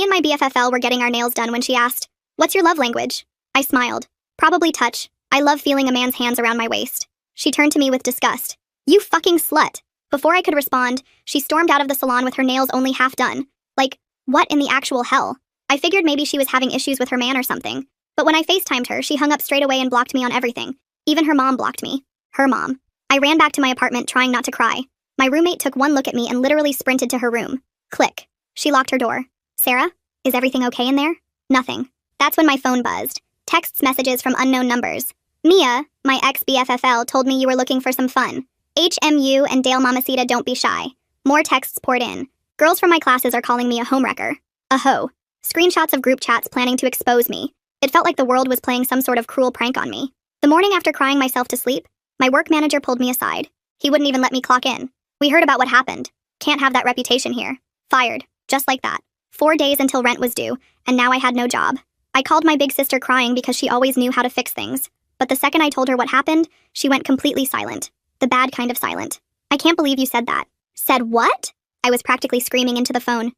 and my BFFL were getting our nails done when she asked, "What's your love language?" I smiled. "Probably touch. I love feeling a man's hands around my waist." She turned to me with disgust. "You fucking slut." Before I could respond, she stormed out of the salon with her nails only half done. Like, what in the actual hell? I figured maybe she was having issues with her man or something. But when I FaceTimed her, she hung up straight away and blocked me on everything. Even her mom blocked me. Her mom. I ran back to my apartment trying not to cry. My roommate took one look at me and literally sprinted to her room. Click. She locked her door. "Sarah? Is everything okay in there?" Nothing. That's when my phone buzzed. Texts messages from unknown numbers. "Mia, my ex-BFFL, told me you were looking for some fun. HMU and Dale Mamacita, don't be shy." More texts poured in. Girls from my classes are calling me a homewrecker. A hoe. Screenshots of group chats planning to expose me. It felt like the world was playing some sort of cruel prank on me. The morning after crying myself to sleep, my work manager pulled me aside. He wouldn't even let me clock in. "We heard about what happened. Can't have that reputation here." Fired. Just like that. 4 days until rent was due, and now I had no job. I called my big sister crying because she always knew how to fix things. But the second I told her what happened, she went completely silent. The bad kind of silent. "I can't believe you said that." "Said what?" I was practically screaming into the phone.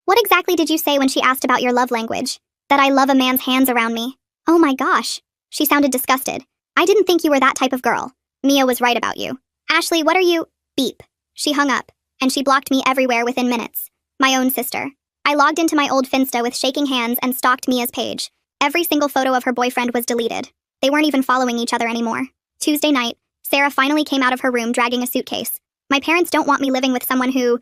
What exactly did you say when she asked about your love language?" "That I love a man's hands around me." "Oh my gosh." She sounded disgusted. "I didn't think you were that type of girl." "Mia was right about you." "Ashley, what are you—" Beep. She hung up, and she blocked me everywhere within minutes. My own sister. I logged into my old Finsta with shaking hands and stalked Mia's page. Every single photo of her boyfriend was deleted. They weren't even following each other anymore. Tuesday night, Sarah finally came out of her room dragging a suitcase. My parents don't want me living with someone who,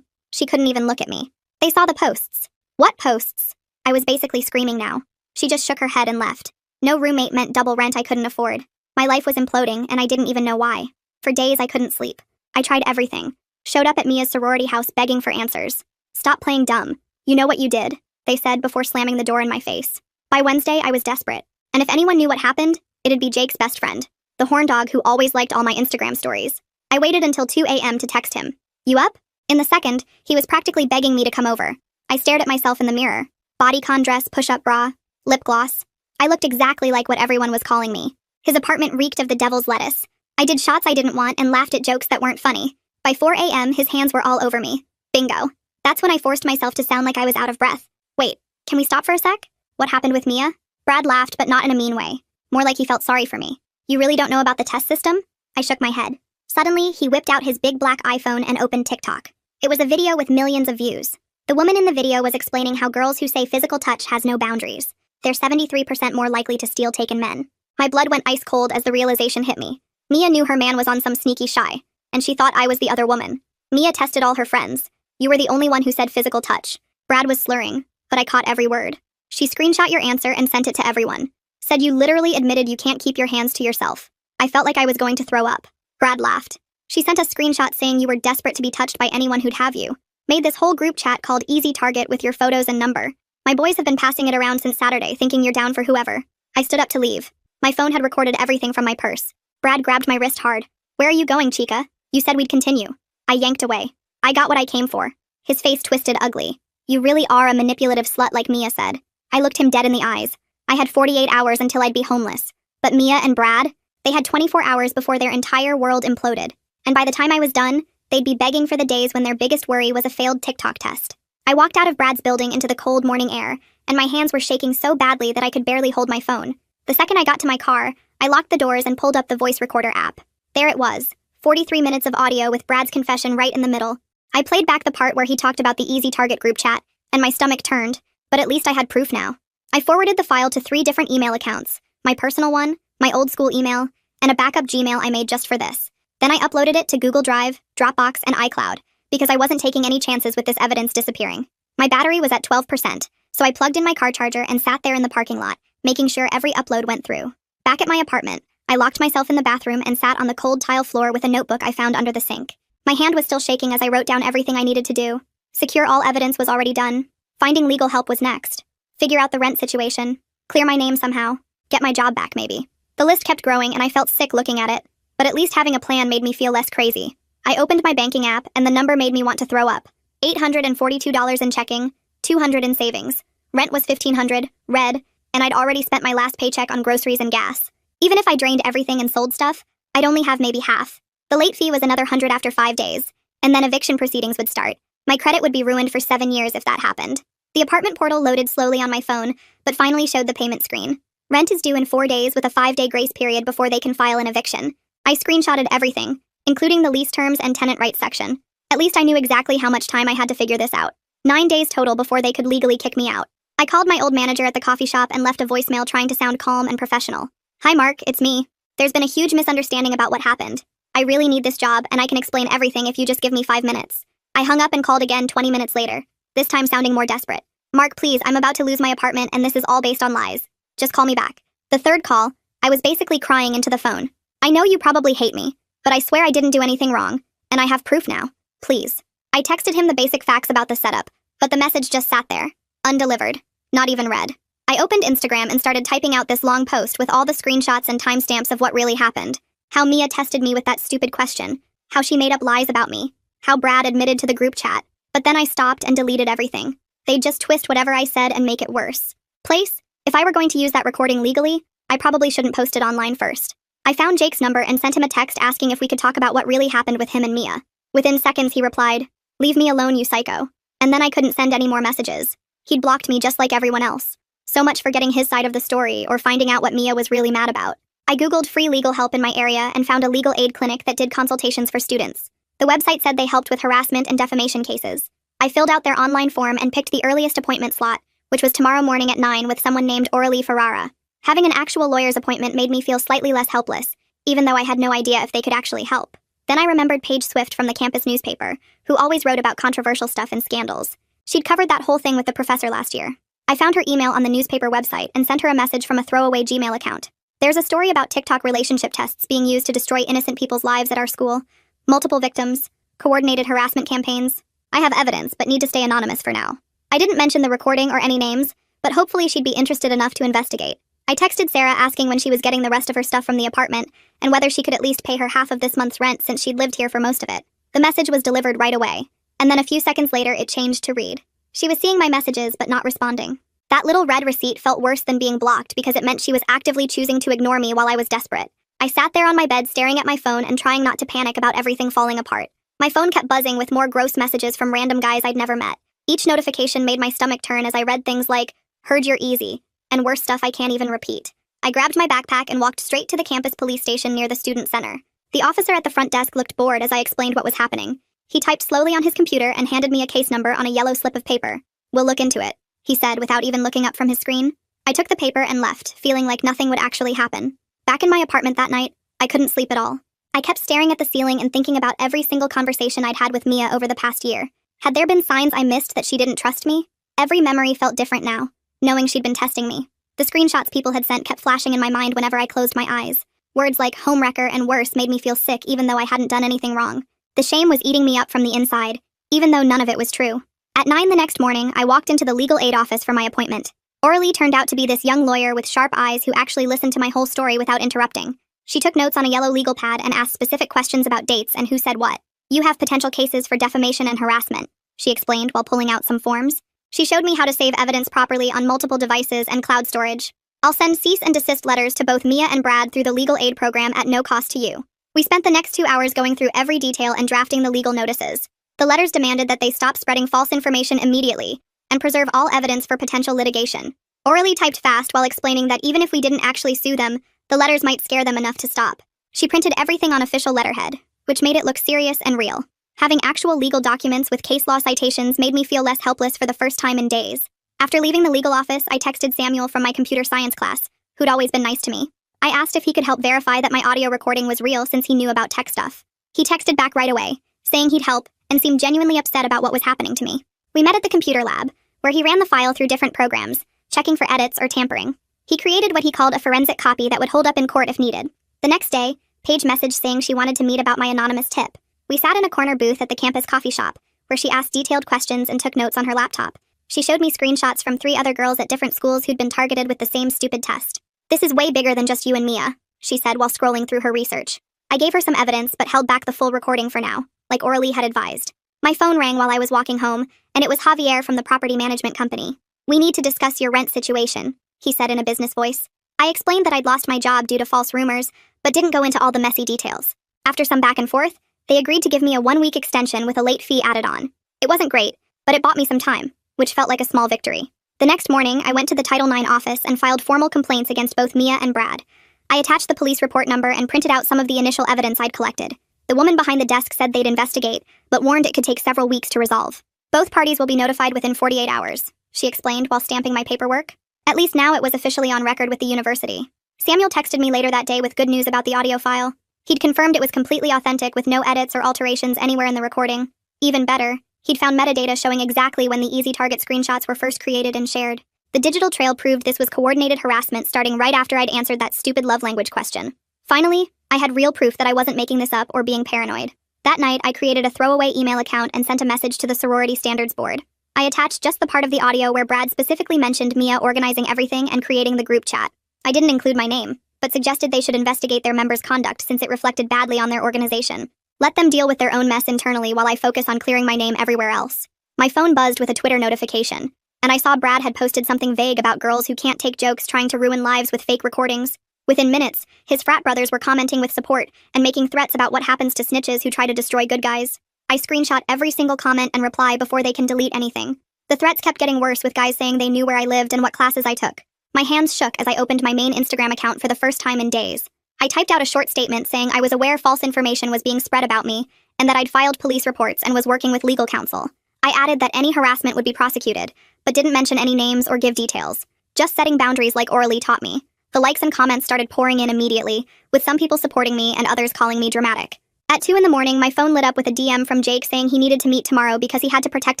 she couldn't even look at me. They saw the posts. "What posts?" I was basically screaming now. She just shook her head and left. No roommate meant double rent I couldn't afford. My life was imploding, and I didn't even know why. For days, I couldn't sleep. I tried everything. Showed up at Mia's sorority house begging for answers. "Stop playing dumb. You know what you did," they said before slamming the door in my face. By Wednesday, I was desperate. And if anyone knew what happened, it'd be Jake's best friend, the horn dog who always liked all my Instagram stories. I waited until 2 a.m. to text him. "You up?" In the second, he was practically begging me to come over. I stared at myself in the mirror. Bodycon dress, push-up bra, lip gloss. I looked exactly like what everyone was calling me. His apartment reeked of the devil's lettuce. I did shots I didn't want and laughed at jokes that weren't funny. By 4 a.m., his hands were all over me. Bingo. That's when I forced myself to sound like I was out of breath. "Wait, can we stop for a sec? What happened with Mia?" Brad laughed, but not in a mean way. More like he felt sorry for me. "You really don't know about the test system?" I shook my head. Suddenly, he whipped out his big black iPhone and opened TikTok. It was a video with millions of views. The woman in the video was explaining how girls who say physical touch has no boundaries. They're 73% more likely to steal taken men. My blood went ice cold as the realization hit me. Mia knew her man was on some sneaky shy, and she thought I was the other woman. Mia tested all her friends. "You were the only one who said physical touch." Brad was slurring, but I caught every word. "She screenshot your answer and sent it to everyone. Said you literally admitted you can't keep your hands to yourself." I felt like I was going to throw up. Brad laughed. "She sent a screenshot saying you were desperate to be touched by anyone who'd have you. Made this whole group chat called Easy Target with your photos and number. My boys have been passing it around since Saturday, thinking you're down for whoever." I stood up to leave. My phone had recorded everything from my purse. Brad grabbed my wrist hard. "Where are you going, Chica? You said we'd continue." I yanked away. I got what I came for. His face twisted ugly. "You really are a manipulative slut like Mia said." I looked him dead in the eyes. I had 48 hours until I'd be homeless. But Mia and Brad, they had 24 hours before their entire world imploded. And by the time I was done, they'd be begging for the days when their biggest worry was a failed TikTok test. I walked out of Brad's building into the cold morning air, and my hands were shaking so badly that I could barely hold my phone. The second I got to my car, I locked the doors and pulled up the voice recorder app. There it was, 43 minutes of audio with Brad's confession right in the middle. I played back the part where he talked about the Easy Target group chat, and my stomach turned, but at least I had proof now. I forwarded the file to 3 different email accounts, my personal one, my old school email, and a backup Gmail I made just for this. Then I uploaded it to Google Drive, Dropbox, and iCloud, because I wasn't taking any chances with this evidence disappearing. My battery was at 12%, so I plugged in my car charger and sat there in the parking lot, making sure every upload went through. Back at my apartment, I locked myself in the bathroom and sat on the cold tile floor with a notebook I found under the sink. My hand was still shaking as I wrote down everything I needed to do. Secure all evidence was already done. Finding legal help was next. Figure out the rent situation. Clear my name somehow. Get my job back, maybe. The list kept growing and I felt sick looking at it, but at least having a plan made me feel less crazy. I opened my banking app and the number made me want to throw up. $842 in checking, $200 in savings. Rent was $1,500, red, and I'd already spent my last paycheck on groceries and gas. Even if I drained everything and sold stuff, I'd only have maybe half. The late fee was another $100 after 5 days, and then eviction proceedings would start. My credit would be ruined for 7 years if that happened. The apartment portal loaded slowly on my phone, but finally showed the payment screen. Rent is due in 4 days with a 5-day grace period before they can file an eviction. I screenshotted everything, including the lease terms and tenant rights section. At least I knew exactly how much time I had to figure this out. 9 days total before they could legally kick me out. I called my old manager at the coffee shop and left a voicemail trying to sound calm and professional. "Hi Mark, it's me. There's been a huge misunderstanding about what happened. I really need this job, and I can explain everything if you just give me 5 minutes." I hung up and called again 20 minutes later, this time sounding more desperate. "Mark, please, I'm about to lose my apartment and this is all based on lies. Just call me back." The third call, I was basically crying into the phone. "I know you probably hate me, but I swear I didn't do anything wrong, and I have proof now. Please." I texted him the basic facts about the setup, but the message just sat there, undelivered, not even read. I opened Instagram and started typing out this long post with all the screenshots and timestamps of what really happened. How Mia tested me with that stupid question. How she made up lies about me. How Brad admitted to the group chat. But then I stopped and deleted everything. They'd just twist whatever I said and make it worse. Place, if I were going to use that recording legally, I probably shouldn't post it online first. I found Jake's number and sent him a text asking if we could talk about what really happened with him and Mia. Within seconds he replied, "Leave me alone, you psycho." And then I couldn't send any more messages. He'd blocked me just like everyone else. So much for getting his side of the story or finding out what Mia was really mad about. I googled free legal help in my area and found a legal aid clinic that did consultations for students. The website said they helped with harassment and defamation cases. I filled out their online form and picked the earliest appointment slot, which was tomorrow morning at 9 with someone named Aurelie Ferrara. Having an actual lawyer's appointment made me feel slightly less helpless, even though I had no idea if they could actually help. Then I remembered Paige Swift from the campus newspaper, who always wrote about controversial stuff and scandals. She'd covered that whole thing with the professor last year. I found her email on the newspaper website and sent her a message from a throwaway Gmail account. There's a story about TikTok relationship tests being used to destroy innocent people's lives at our school. Multiple victims, coordinated harassment campaigns. I have evidence, but need to stay anonymous for now. I didn't mention the recording or any names, but hopefully she'd be interested enough to investigate. I texted Sarah asking when she was getting the rest of her stuff from the apartment, and whether she could at least pay her half of this month's rent since she'd lived here for most of it. The message was delivered right away, and then a few seconds later it changed to read. She was seeing my messages but not responding. That little red receipt felt worse than being blocked because it meant she was actively choosing to ignore me while I was desperate. I sat there on my bed staring at my phone and trying not to panic about everything falling apart. My phone kept buzzing with more gross messages from random guys I'd never met. Each notification made my stomach turn as I read things like, "Heard you're easy," and worse stuff I can't even repeat. I grabbed my backpack and walked straight to the campus police station near the student center. The officer at the front desk looked bored as I explained what was happening. He typed slowly on his computer and handed me a case number on a yellow slip of paper. "We'll look into it," he said without even looking up from his screen. I took the paper and left, feeling like nothing would actually happen. Back in my apartment that night, I couldn't sleep at all. I kept staring at the ceiling and thinking about every single conversation I'd had with Mia over the past year. Had there been signs I missed that she didn't trust me? Every memory felt different now, knowing she'd been testing me. The screenshots people had sent kept flashing in my mind whenever I closed my eyes. Words like homewrecker and worse made me feel sick even though I hadn't done anything wrong. The shame was eating me up from the inside, even though none of it was true. At 9 the next morning, I walked into the legal aid office for my appointment. Aurelie turned out to be this young lawyer with sharp eyes who actually listened to my whole story without interrupting. She took notes on a yellow legal pad and asked specific questions about dates and who said what. "You have potential cases for defamation and harassment," she explained while pulling out some forms. She showed me how to save evidence properly on multiple devices and cloud storage. "I'll send cease and desist letters to both Mia and Brad through the legal aid program at no cost to you." We spent the next 2 hours going through every detail and drafting the legal notices. The letters demanded that they stop spreading false information immediately and preserve all evidence for potential litigation. Aurelie typed fast while explaining that even if we didn't actually sue them, the letters might scare them enough to stop. She printed everything on official letterhead, which made it look serious and real. Having actual legal documents with case law citations made me feel less helpless for the first time in days. After leaving the legal office, I texted Samuel from my computer science class, who'd always been nice to me. I asked if he could help verify that my audio recording was real since he knew about tech stuff. He texted back right away, saying he'd help, and seemed genuinely upset about what was happening to me. We met at the computer lab, where he ran the file through different programs, checking for edits or tampering. He created what he called a forensic copy that would hold up in court if needed. The next day, Paige messaged saying she wanted to meet about my anonymous tip. We sat in a corner booth at the campus coffee shop, where she asked detailed questions and took notes on her laptop. She showed me screenshots from 3 other girls at different schools who'd been targeted with the same stupid test. "This is way bigger than just you and Mia," she said while scrolling through her research. I gave her some evidence but held back the full recording for now, like Aurelie had advised. My phone rang while I was walking home, and it was Javier from the property management company. "We need to discuss your rent situation," he said in a business voice. I explained that I'd lost my job due to false rumors, but didn't go into all the messy details. After some back and forth, they agreed to give me a 1-week extension with a late fee added on. It wasn't great, but it bought me some time. which felt like a small victory. The next morning, I went to the Title IX office and filed formal complaints against both Mia and Brad. I attached the police report number and printed out some of the initial evidence I'd collected. The woman behind the desk said they'd investigate, but warned it could take several weeks to resolve. Both parties will be notified within 48 hours, she explained while stamping my paperwork. At least now it was officially on record with the university. Samuel texted me later that day with good news about the audio file. He'd confirmed it was completely authentic with no edits or alterations anywhere in the recording. Even better, he'd found metadata showing exactly when the Easy Target screenshots were first created and shared. The digital trail proved this was coordinated harassment starting right after I'd answered that stupid love language question. Finally, I had real proof that I wasn't making this up or being paranoid. That night, I created a throwaway email account and sent a message to the sorority standards board. I attached just the part of the audio where Brad specifically mentioned Mia organizing everything and creating the group chat. I didn't include my name, but suggested they should investigate their members' conduct since it reflected badly on their organization. Let them deal with their own mess internally while I focus on clearing my name everywhere else. My phone buzzed with a Twitter notification, and I saw Brad had posted something vague about girls who can't take jokes trying to ruin lives with fake recordings. Within minutes, his frat brothers were commenting with support and making threats about what happens to snitches who try to destroy good guys. I screenshot every single comment and reply before they can delete anything. The threats kept getting worse with guys saying they knew where I lived and what classes I took. My hands shook as I opened my main Instagram account for the first time in days. I typed out a short statement saying I was aware false information was being spread about me and that I'd filed police reports and was working with legal counsel. I added that any harassment would be prosecuted, but didn't mention any names or give details. Just setting boundaries like Orly taught me. The likes and comments started pouring in immediately, with some people supporting me and others calling me dramatic. At 2 in the morning, my phone lit up with a DM from Jake saying he needed to meet tomorrow because he had to protect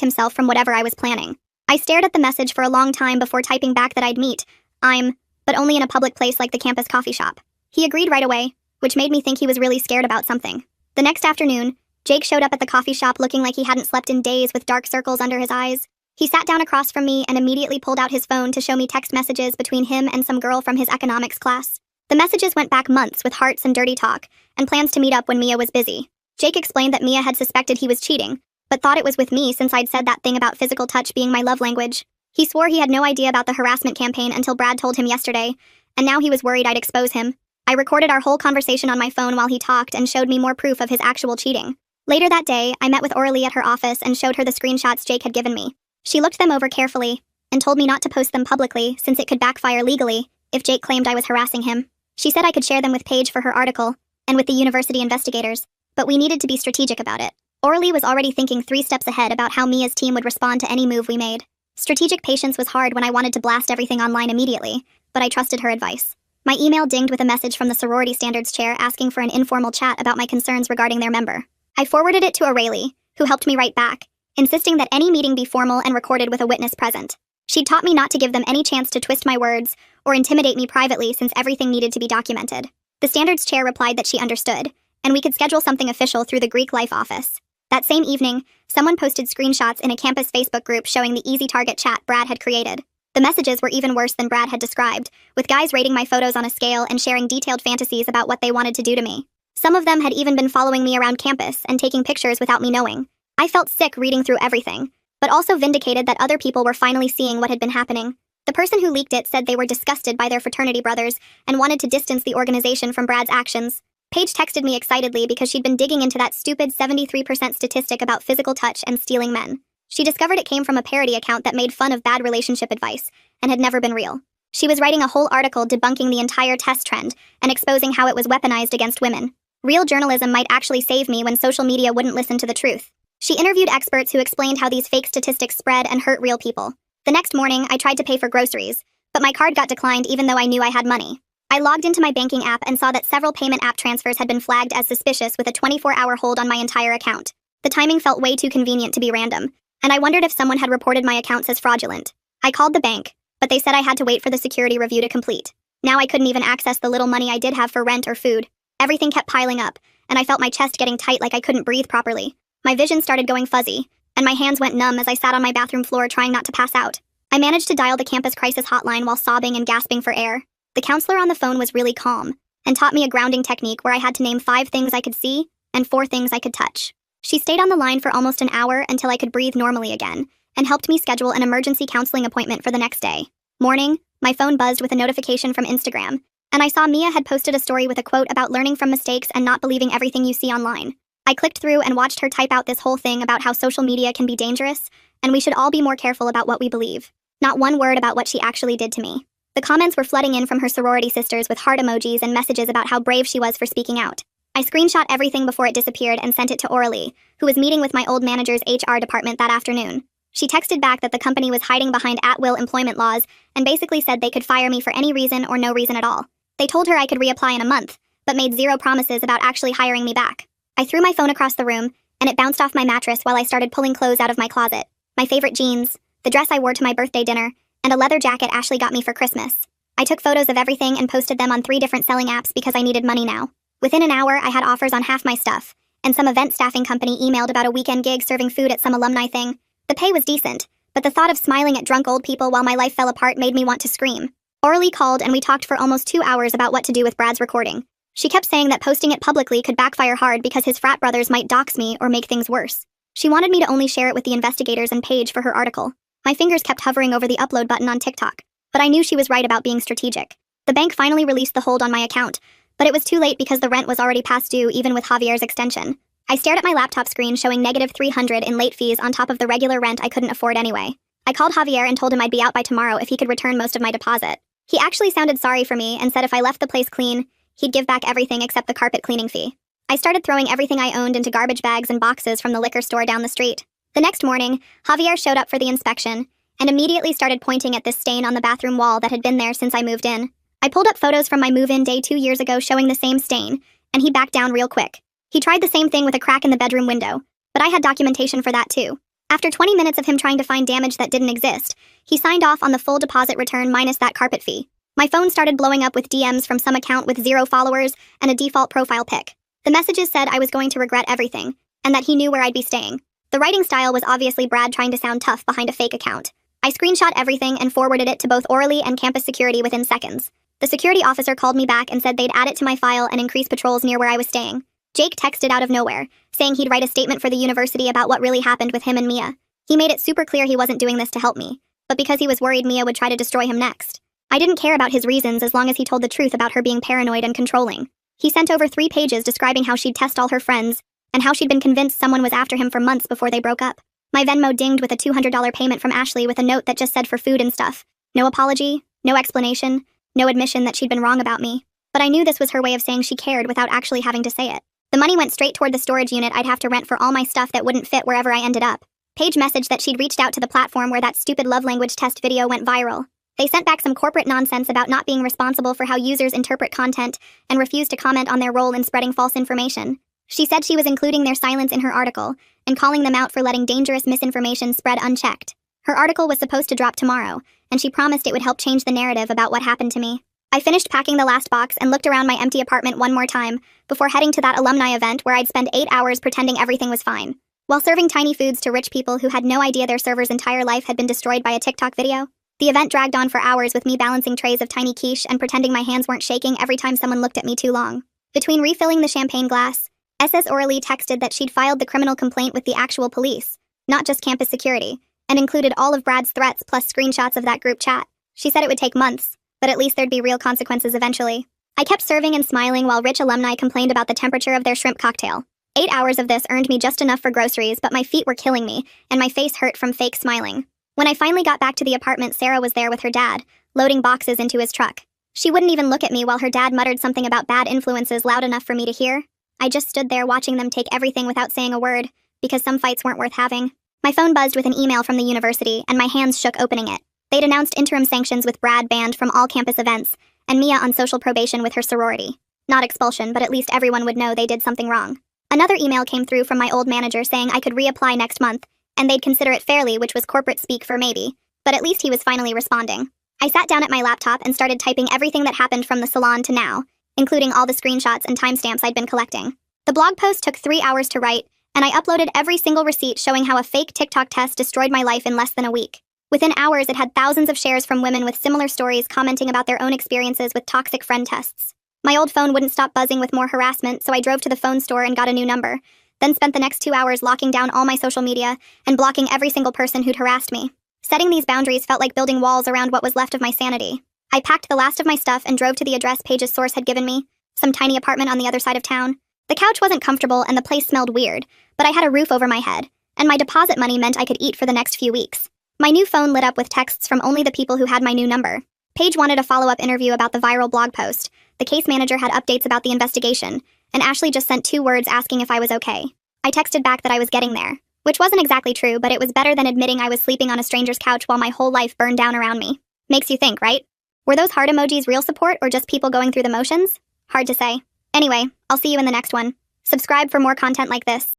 himself from whatever I was planning. I stared at the message for a long time before typing back that I'd meet. But only in a public place like the campus coffee shop. He agreed right away, which made me think he was really scared about something. The next afternoon, Jake showed up at the coffee shop looking like he hadn't slept in days with dark circles under his eyes. He sat down across from me and immediately pulled out his phone to show me text messages between him and some girl from his economics class. The messages went back months with hearts and dirty talk, and plans to meet up when Mia was busy. Jake explained that Mia had suspected he was cheating, but thought it was with me since I'd said that thing about physical touch being my love language. He swore he had no idea about the harassment campaign until Brad told him yesterday, and now he was worried I'd expose him. I recorded our whole conversation on my phone while he talked and showed me more proof of his actual cheating. Later that day, I met with Orly at her office and showed her the screenshots Jake had given me. She looked them over carefully and told me not to post them publicly since it could backfire legally if Jake claimed I was harassing him. She said I could share them with Paige for her article and with the university investigators, but we needed to be strategic about it. Orly was already thinking 3 steps ahead about how Mia's team would respond to any move we made. Strategic patience was hard when I wanted to blast everything online immediately, but I trusted her advice. My email dinged with a message from the sorority standards chair asking for an informal chat about my concerns regarding their member. I forwarded it to O'Reilly, who helped me write back, insisting that any meeting be formal and recorded with a witness present. She'd taught me not to give them any chance to twist my words or intimidate me privately since everything needed to be documented. The standards chair replied that she understood, and we could schedule something official through the Greek Life office. That same evening, someone posted screenshots in a campus Facebook group showing the Easy Target chat Brad had created. The messages were even worse than Brad had described, with guys rating my photos on a scale and sharing detailed fantasies about what they wanted to do to me. Some of them had even been following me around campus and taking pictures without me knowing. I felt sick reading through everything, but also vindicated that other people were finally seeing what had been happening. The person who leaked it said they were disgusted by their fraternity brothers and wanted to distance the organization from Brad's actions. Paige texted me excitedly because she'd been digging into that stupid 73% statistic about physical touch and stealing men. She discovered it came from a parody account that made fun of bad relationship advice and had never been real. She was writing a whole article debunking the entire test trend and exposing how it was weaponized against women. Real journalism might actually save me when social media wouldn't listen to the truth. She interviewed experts who explained how these fake statistics spread and hurt real people. The next morning, I tried to pay for groceries, but my card got declined even though I knew I had money. I logged into my banking app and saw that several payment app transfers had been flagged as suspicious with a 24-hour hold on my entire account. The timing felt way too convenient to be random, and I wondered if someone had reported my accounts as fraudulent. I called the bank, but they said I had to wait for the security review to complete. Now I couldn't even access the little money I did have for rent or food. Everything kept piling up, and I felt my chest getting tight like I couldn't breathe properly. My vision started going fuzzy, and my hands went numb as I sat on my bathroom floor trying not to pass out. I managed to dial the campus crisis hotline while sobbing and gasping for air. The counselor on the phone was really calm, and taught me a grounding technique where I had to name 5 things I could see and 4 things I could touch. She stayed on the line for almost an hour until I could breathe normally again, and helped me schedule an emergency counseling appointment for the next day. Morning, my phone buzzed with a notification from Instagram, and I saw Mia had posted a story with a quote about learning from mistakes and not believing everything you see online. I clicked through and watched her type out this whole thing about how social media can be dangerous, and we should all be more careful about what we believe. Not one word about what she actually did to me. The comments were flooding in from her sorority sisters with heart emojis and messages about how brave she was for speaking out. I screenshot everything before it disappeared and sent it to Orly, who was meeting with my old manager's HR department that afternoon. She texted back that the company was hiding behind at-will employment laws and basically said they could fire me for any reason or no reason at all. They told her I could reapply in a month, but made zero promises about actually hiring me back. I threw my phone across the room, and it bounced off my mattress while I started pulling clothes out of my closet. My favorite jeans, the dress I wore to my birthday dinner, and a leather jacket Ashley got me for Christmas. I took photos of everything and posted them on 3 different selling apps because I needed money now. Within an hour, I had offers on half my stuff, and some event staffing company emailed about a weekend gig serving food at some alumni thing. The pay was decent, but the thought of smiling at drunk old people while my life fell apart made me want to scream. Orly called and we talked for almost 2 hours about what to do with Brad's recording. She kept saying that posting it publicly could backfire hard because his frat brothers might dox me or make things worse. She wanted me to only share it with the investigators and Paige for her article. My fingers kept hovering over the upload button on TikTok, but I knew she was right about being strategic. The bank finally released the hold on my account, but it was too late because the rent was already past due even with Javier's extension. I stared at my laptop screen showing negative $300 in late fees on top of the regular rent I couldn't afford anyway. I called Javier and told him I'd be out by tomorrow if he could return most of my deposit. He actually sounded sorry for me and said if I left the place clean, he'd give back everything except the carpet cleaning fee. I started throwing everything I owned into garbage bags and boxes from the liquor store down the street. The next morning, Javier showed up for the inspection and immediately started pointing at this stain on the bathroom wall that had been there since I moved in. I pulled up photos from my move-in day 2 years ago showing the same stain, and he backed down real quick. He tried the same thing with a crack in the bedroom window, but I had documentation for that too. After 20 minutes of him trying to find damage that didn't exist, he signed off on the full deposit return minus that carpet fee. My phone started blowing up with DMs from some account with 0 followers and a default profile pic. The messages said I was going to regret everything, and that he knew where I'd be staying. The writing style was obviously Brad trying to sound tough behind a fake account. I screenshot everything and forwarded it to both Orly and campus security within seconds. The security officer called me back and said they'd add it to my file and increase patrols near where I was staying. Jake texted out of nowhere, saying he'd write a statement for the university about what really happened with him and Mia. He made it super clear he wasn't doing this to help me, but because he was worried Mia would try to destroy him next. I didn't care about his reasons as long as he told the truth about her being paranoid and controlling. He sent over 3 pages describing how she'd test all her friends, and how she'd been convinced someone was after him for months before they broke up. My Venmo dinged with a $200 payment from Ashley with a note that just said for food and stuff. No apology, no explanation, no admission that she'd been wrong about me. But I knew this was her way of saying she cared without actually having to say it. The money went straight toward the storage unit I'd have to rent for all my stuff that wouldn't fit wherever I ended up. Paige messaged that she'd reached out to the platform where that stupid love language test video went viral. They sent back some corporate nonsense about not being responsible for how users interpret content and refused to comment on their role in spreading false information. She said she was including their silence in her article and calling them out for letting dangerous misinformation spread unchecked. Her article was supposed to drop tomorrow, and she promised it would help change the narrative about what happened to me. I finished packing the last box and looked around my empty apartment one more time before heading to that alumni event where I'd spend 8 hours pretending everything was fine. While serving tiny foods to rich people who had no idea their server's entire life had been destroyed by a TikTok video, the event dragged on for hours with me balancing trays of tiny quiche and pretending my hands weren't shaking every time someone looked at me too long. Between refilling the champagne glass, SS Orly texted that she'd filed the criminal complaint with the actual police, not just campus security, and included all of Brad's threats plus screenshots of that group chat. She said it would take months, but at least there'd be real consequences eventually. I kept serving and smiling while rich alumni complained about the temperature of their shrimp cocktail. 8 hours of this earned me just enough for groceries, but my feet were killing me, and my face hurt from fake smiling. When I finally got back to the apartment, Sarah was there with her dad, loading boxes into his truck. She wouldn't even look at me while her dad muttered something about bad influences loud enough for me to hear. I just stood there watching them take everything without saying a word, because some fights weren't worth having. My phone buzzed with an email from the university, and my hands shook opening it. They'd announced interim sanctions with Brad banned from all campus events, and Mia on social probation with her sorority. Not expulsion, but at least everyone would know they did something wrong. Another email came through from my old manager saying I could reapply next month, and they'd consider it fairly, which was corporate speak for maybe, but at least he was finally responding. I sat down at my laptop and started typing everything that happened from the salon to now, including all the screenshots and timestamps I'd been collecting. The blog post took 3 hours to write, and I uploaded every single receipt showing how a fake TikTok test destroyed my life in less than a week. Within hours, it had thousands of shares from women with similar stories commenting about their own experiences with toxic friend tests. My old phone wouldn't stop buzzing with more harassment, so I drove to the phone store and got a new number, then spent the next 2 hours locking down all my social media and blocking every single person who'd harassed me. Setting these boundaries felt like building walls around what was left of my sanity. I packed the last of my stuff and drove to the address Paige's source had given me, some tiny apartment on the other side of town. The couch wasn't comfortable and the place smelled weird, but I had a roof over my head, and my deposit money meant I could eat for the next few weeks. My new phone lit up with texts from only the people who had my new number. Paige wanted a follow-up interview about the viral blog post. The case manager had updates about the investigation, and Ashley just sent 2 words asking if I was okay. I texted back that I was getting there, which wasn't exactly true, but it was better than admitting I was sleeping on a stranger's couch while my whole life burned down around me. Makes you think, right? Were those heart emojis real support or just people going through the motions? Hard to say. Anyway, I'll see you in the next one. Subscribe for more content like this.